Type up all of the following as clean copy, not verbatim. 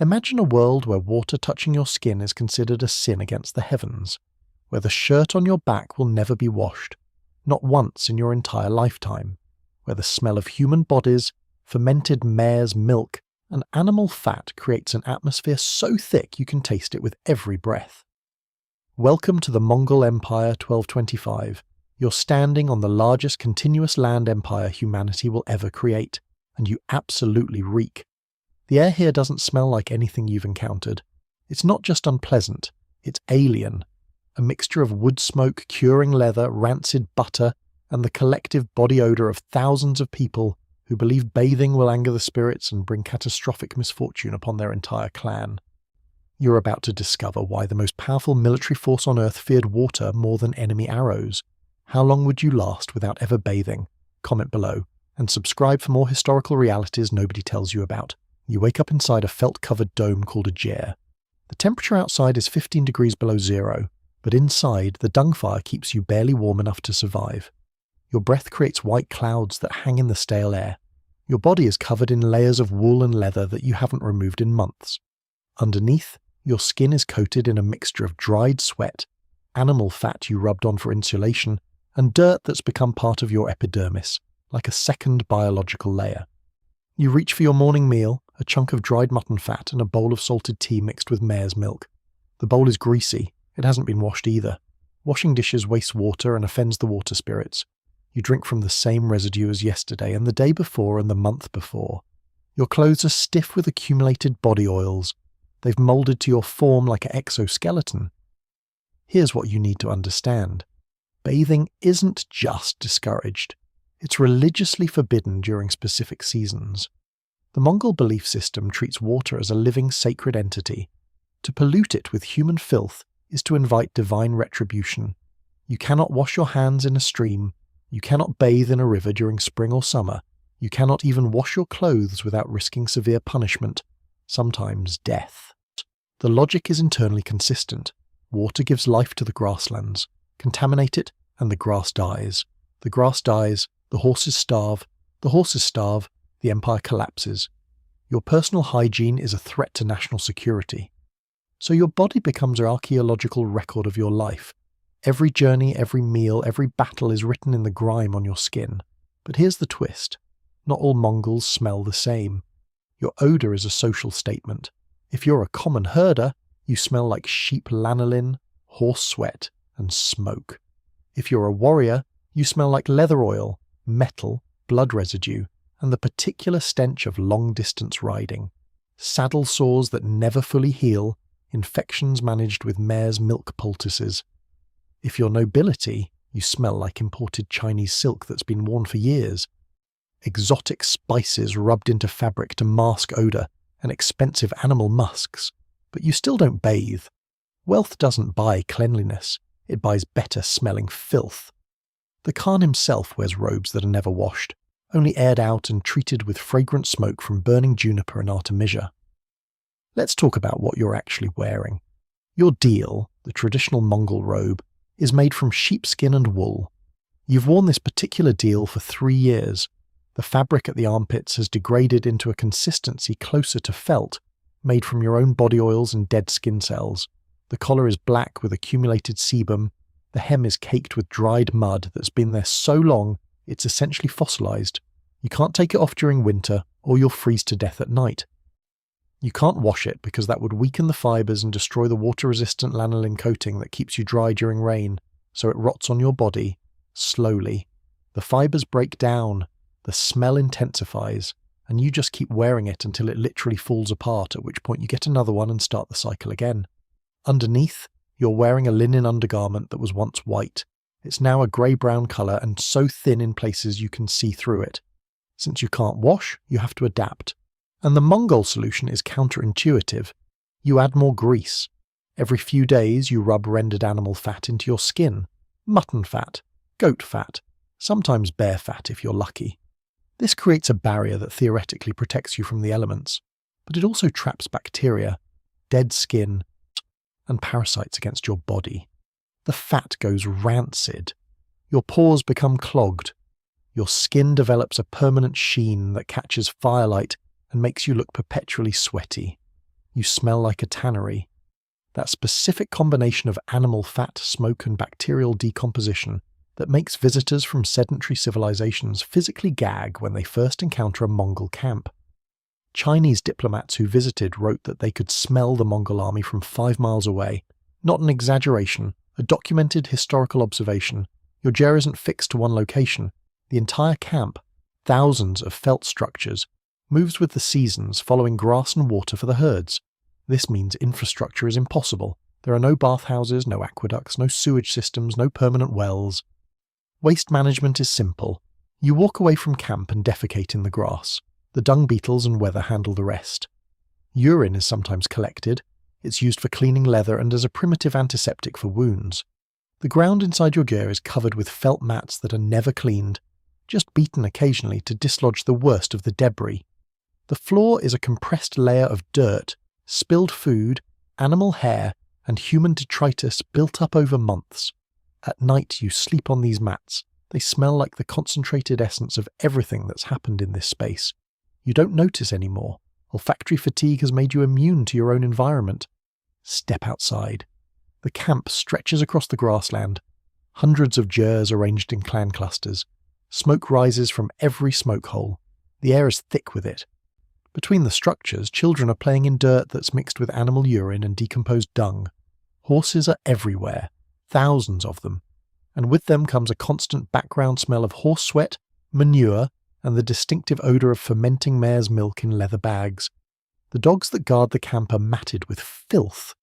Imagine a world where water touching your skin is considered a sin against the heavens, where the shirt on your back will never be washed, not once in your entire lifetime, where the smell of human bodies, fermented mare's milk, and animal fat creates an atmosphere so thick you can taste it with every breath. Welcome to the Mongol Empire 1225. You're standing on the largest continuous land empire humanity will ever create, and you absolutely reek. The air here doesn't smell like anything you've encountered. It's not just unpleasant, it's alien. A mixture of wood smoke, curing leather, rancid butter, and the collective body odour of thousands of people who believe bathing will anger the spirits and bring catastrophic misfortune upon their entire clan. You're about to discover why the most powerful military force on Earth feared water more than enemy arrows. How long would you last without ever bathing? Comment below, and subscribe for more historical realities nobody tells you about. You wake up inside a felt-covered dome called a gyre. The temperature outside is 15 degrees below zero, but inside, the dung fire keeps you barely warm enough to survive. Your breath creates white clouds that hang in the stale air. Your body is covered in layers of wool and leather that you haven't removed in months. Underneath, your skin is coated in a mixture of dried sweat, animal fat you rubbed on for insulation, and dirt that's become part of your epidermis, like a second biological layer. You reach for your morning meal, a chunk of dried mutton fat and a bowl of salted tea mixed with mare's milk. The bowl is greasy, it hasn't been washed either. Washing dishes wastes water and offends the water spirits. You drink from the same residue as yesterday and the day before and the month before. Your clothes are stiff with accumulated body oils. They've moulded to your form like an exoskeleton. Here's what you need to understand. Bathing isn't just discouraged. It's religiously forbidden during specific seasons. The Mongol belief system treats water as a living sacred entity. To pollute it with human filth is to invite divine retribution. You cannot wash your hands in a stream. You cannot bathe in a river during spring or summer. You cannot even wash your clothes without risking severe punishment, sometimes death. The logic is internally consistent. Water gives life to the grasslands. Contaminate it, and the grass dies. The grass dies, the horses starve. The horses starve, the empire collapses. Your personal hygiene is a threat to national security. So your body becomes an archaeological record of your life. Every journey, every meal, every battle is written in the grime on your skin. But here's the twist. Not all Mongols smell the same. Your odour is a social statement. If you're a common herder, you smell like sheep lanolin, horse sweat, and smoke. If you're a warrior, you smell like leather oil, metal, blood residue, and the particular stench of long-distance riding. Saddle sores that never fully heal, infections managed with mare's milk poultices. If you're nobility, you smell like imported Chinese silk that's been worn for years. Exotic spices rubbed into fabric to mask odour, and expensive animal musks. But you still don't bathe. Wealth doesn't buy cleanliness, it buys better-smelling filth. The Khan himself wears robes that are never washed, only aired out and treated with fragrant smoke from burning juniper and artemisia. Let's talk about what you're actually wearing. Your deel, the traditional Mongol robe, is made from sheepskin and wool. You've worn this particular deel for 3 years. The fabric at the armpits has degraded into a consistency closer to felt, made from your own body oils and dead skin cells. The collar is black with accumulated sebum. The hem is caked with dried mud that's been there so long it's essentially fossilized. You can't take it off during winter or you'll freeze to death at night. You can't wash it because that would weaken the fibers and destroy the water-resistant lanolin coating that keeps you dry during rain, so it rots on your body, slowly. The fibers break down, the smell intensifies, and you just keep wearing it until it literally falls apart, at which point you get another one and start the cycle again. Underneath, you're wearing a linen undergarment that was once white. It's now a grey-brown colour and so thin in places you can see through it. Since you can't wash, you have to adapt. And the Mongol solution is counterintuitive. You add more grease. Every few days you rub rendered animal fat into your skin. Mutton fat, goat fat, sometimes bear fat if you're lucky. This creates a barrier that theoretically protects you from the elements, but it also traps bacteria, dead skin, and parasites against your body. The fat goes rancid. Your pores become clogged. Your skin develops a permanent sheen that catches firelight and makes you look perpetually sweaty. You smell like a tannery. That specific combination of animal fat, smoke, and bacterial decomposition that makes visitors from sedentary civilizations physically gag when they first encounter a Mongol camp. Chinese diplomats who visited wrote that they could smell the Mongol army from 5 miles away. Not an exaggeration, a documented historical observation. Your gyre isn't fixed to one location. The entire camp, thousands of felt structures, moves with the seasons, following grass and water for the herds. This means infrastructure is impossible. There are no bathhouses, no aqueducts, no sewage systems, no permanent wells. Waste management is simple. You walk away from camp and defecate in the grass. The dung beetles and weather handle the rest. Urine is sometimes collected. It's used for cleaning leather and as a primitive antiseptic for wounds. The ground inside your gyre is covered with felt mats that are never cleaned, just beaten occasionally to dislodge the worst of the debris. The floor is a compressed layer of dirt, spilled food, animal hair, and human detritus built up over months. At night you sleep on these mats. They smell like the concentrated essence of everything that's happened in this space. You don't notice anymore. Olfactory fatigue has made you immune to your own environment. Step outside. The camp stretches across the grassland. Hundreds of gyres arranged in clan clusters. Smoke rises from every smoke hole. The air is thick with it. Between the structures, children are playing in dirt that's mixed with animal urine and decomposed dung. Horses are everywhere, thousands of them, and with them comes a constant background smell of horse sweat, manure, and the distinctive odour of fermenting mare's milk in leather bags. The dogs that guard the camp are matted with filth.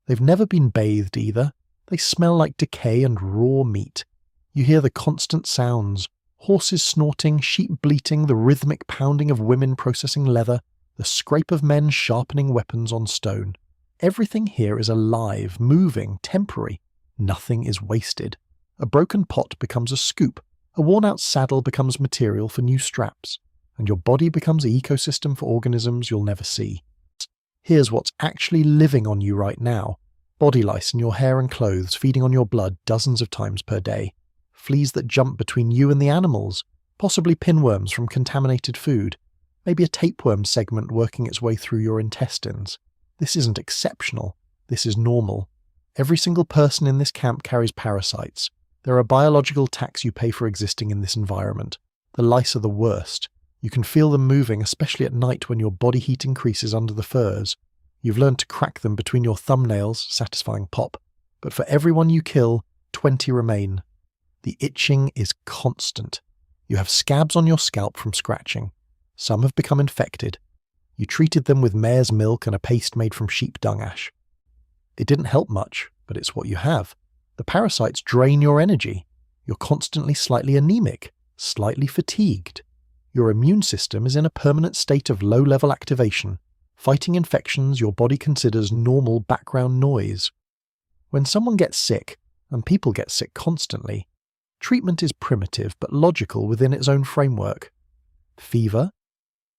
They've never been bathed either. They smell like decay and raw meat. You hear the constant sounds. Horses snorting, sheep bleating, the rhythmic pounding of women processing leather, the scrape of men sharpening weapons on stone. Everything here is alive, moving, temporary. Nothing is wasted. A broken pot becomes a scoop. A worn-out saddle becomes material for new straps. And your body becomes an ecosystem for organisms you'll never see. Here's what's actually living on you right now. Body lice in your hair and clothes feeding on your blood dozens of times per day. Fleas that jump between you and the animals, possibly pinworms from contaminated food, maybe a tapeworm segment working its way through your intestines. This isn't exceptional, this is normal. Every single person in this camp carries parasites. There are biological tax you pay for existing in this environment. The lice are the worst. You can feel them moving, especially at night when your body heat increases under the furs. You've learned to crack them between your thumbnails, satisfying pop. But for everyone you kill, 20 remain. The itching is constant. You have scabs on your scalp from scratching. Some have become infected. You treated them with mare's milk and a paste made from sheep dung ash. It didn't help much, but it's what you have. The parasites drain your energy. You're constantly slightly anemic, slightly fatigued. Your immune system is in a permanent state of low-level activation, fighting infections your body considers normal background noise. When someone gets sick, and people get sick constantly, treatment is primitive but logical within its own framework. Fever?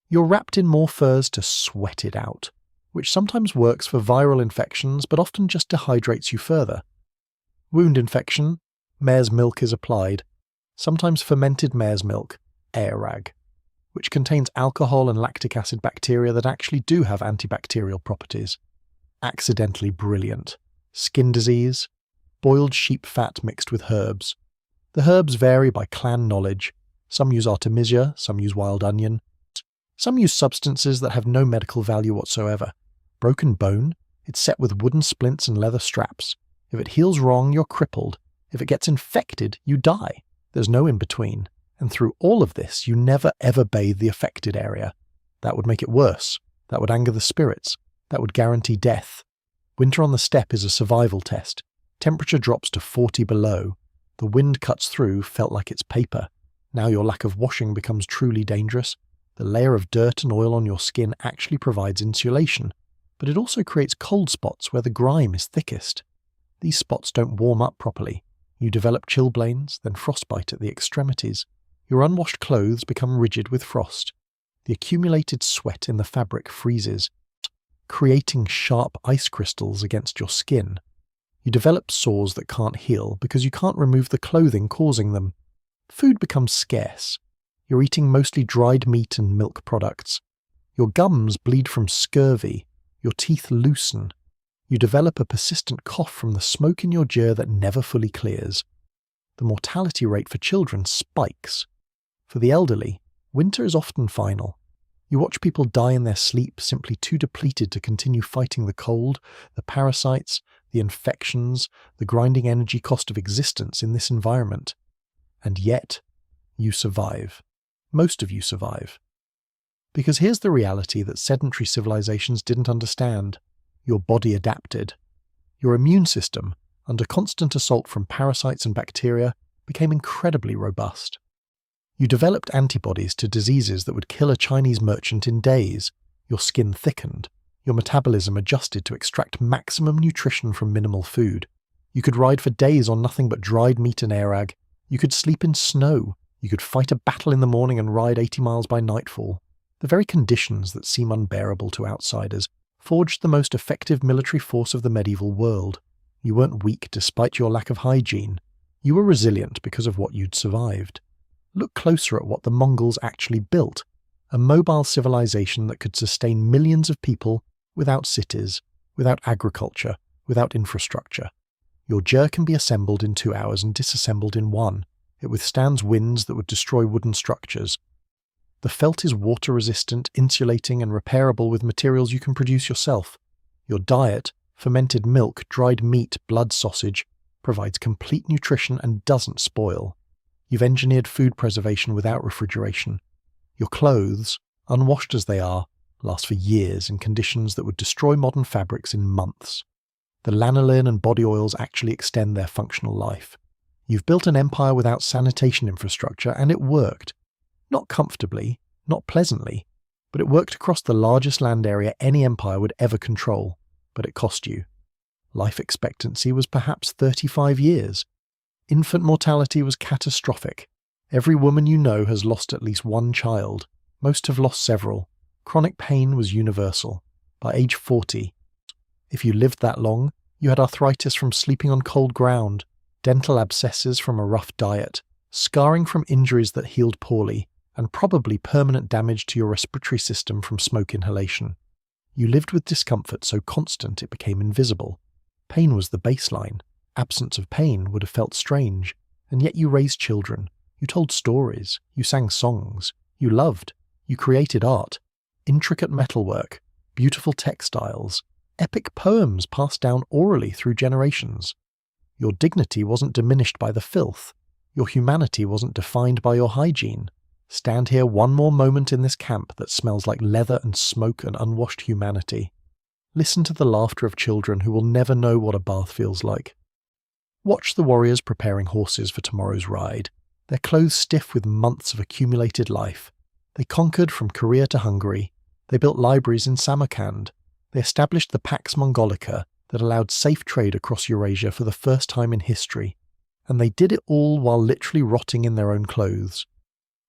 You're wrapped in more furs to sweat it out, which sometimes works for viral infections but often just dehydrates you further. Wound infection? Mare's milk is applied, sometimes fermented mare's milk, airag, which contains alcohol and lactic acid bacteria that actually do have antibacterial properties. Accidentally brilliant. Skin disease? Boiled sheep fat mixed with herbs. The herbs vary by clan knowledge. Some use artemisia, some use wild onion. Some use substances that have no medical value whatsoever. Broken bone? It's set with wooden splints and leather straps. If it heals wrong, you're crippled. If it gets infected, you die. There's no in-between. And through all of this, you never ever bathe the affected area. That would make it worse. That would anger the spirits. That would guarantee death. Winter on the steppe is a survival test. Temperature drops to 40 below. The wind cuts through, felt like it's paper. Now your lack of washing becomes truly dangerous. The layer of dirt and oil on your skin actually provides insulation, but it also creates cold spots where the grime is thickest. These spots don't warm up properly. You develop chilblains, then frostbite at the extremities. Your unwashed clothes become rigid with frost. The accumulated sweat in the fabric freezes, creating sharp ice crystals against your skin. You develop sores that can't heal because you can't remove the clothing causing them. Food becomes scarce. You're eating mostly dried meat and milk products. Your gums bleed from scurvy. Your teeth loosen. You develop a persistent cough from the smoke in your jaw that never fully clears. The mortality rate for children spikes. For the elderly, winter is often final. You watch people die in their sleep, simply too depleted to continue fighting the cold, the parasites, the infections, the grinding energy cost of existence in this environment. And yet, you survive. Most of you survive. Because here's the reality that sedentary civilizations didn't understand. Your body adapted. Your immune system, under constant assault from parasites and bacteria, became incredibly robust. You developed antibodies to diseases that would kill a Chinese merchant in days. Your skin thickened. Your metabolism adjusted to extract maximum nutrition from minimal food. You could ride for days on nothing but dried meat and airag. You could sleep in snow. You could fight a battle in the morning and ride 80 miles by nightfall. The very conditions that seem unbearable to outsiders forged the most effective military force of the medieval world. You weren't weak despite your lack of hygiene. You were resilient because of what you'd survived. Look closer at what the Mongols actually built, a mobile civilization that could sustain millions of people without cities, without agriculture, without infrastructure. Your jaw can be assembled in 2 hours and disassembled in 1. It withstands winds that would destroy wooden structures. The felt is water-resistant, insulating, and repairable with materials you can produce yourself. Your diet, fermented milk, dried meat, blood sausage, provides complete nutrition and doesn't spoil. You've engineered food preservation without refrigeration. Your clothes, unwashed as they are, last for years in conditions that would destroy modern fabrics in months. The lanolin and body oils actually extend their functional life. You've built an empire without sanitation infrastructure, and it worked. Not comfortably, not pleasantly, but it worked across the largest land area any empire would ever control, but it cost you. Life expectancy was perhaps 35 years. Infant mortality was catastrophic. Every woman you know has lost at least one child. Most have lost several. Chronic pain was universal. By age 40, if you lived that long, you had arthritis from sleeping on cold ground, dental abscesses from a rough diet, scarring from injuries that healed poorly, and probably permanent damage to your respiratory system from smoke inhalation. You lived with discomfort so constant it became invisible. Pain was the baseline. Absence of pain would have felt strange, and yet you raised children. You told stories. You sang songs. You loved. You created art. Intricate metalwork. Beautiful textiles. Epic poems passed down orally through generations. Your dignity wasn't diminished by the filth. Your humanity wasn't defined by your hygiene. Stand here one more moment in this camp that smells like leather and smoke and unwashed humanity. Listen to the laughter of children who will never know what a bath feels like. Watch the warriors preparing horses for tomorrow's ride, their clothes stiff with months of accumulated life. They conquered from Korea to Hungary. They built libraries in Samarkand. They established the Pax Mongolica that allowed safe trade across Eurasia for the first time in history. And they did it all while literally rotting in their own clothes.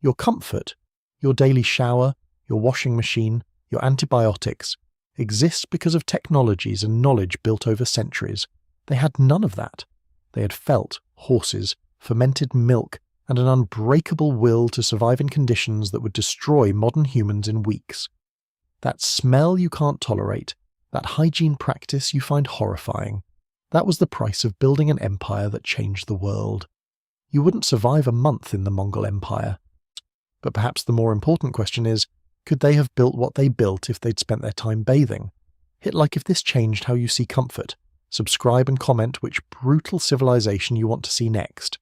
Your comfort, your daily shower, your washing machine, your antibiotics, exists because of technologies and knowledge built over centuries. They had none of that. They had felt, horses, fermented milk, and an unbreakable will to survive in conditions that would destroy modern humans in weeks. That smell you can't tolerate, that hygiene practice you find horrifying, that was the price of building an empire that changed the world. You wouldn't survive a month in the Mongol Empire. But perhaps the more important question is, could they have built what they built if they'd spent their time bathing? Hit like if this changed how you see comfort. Subscribe and comment which brutal civilization you want to see next.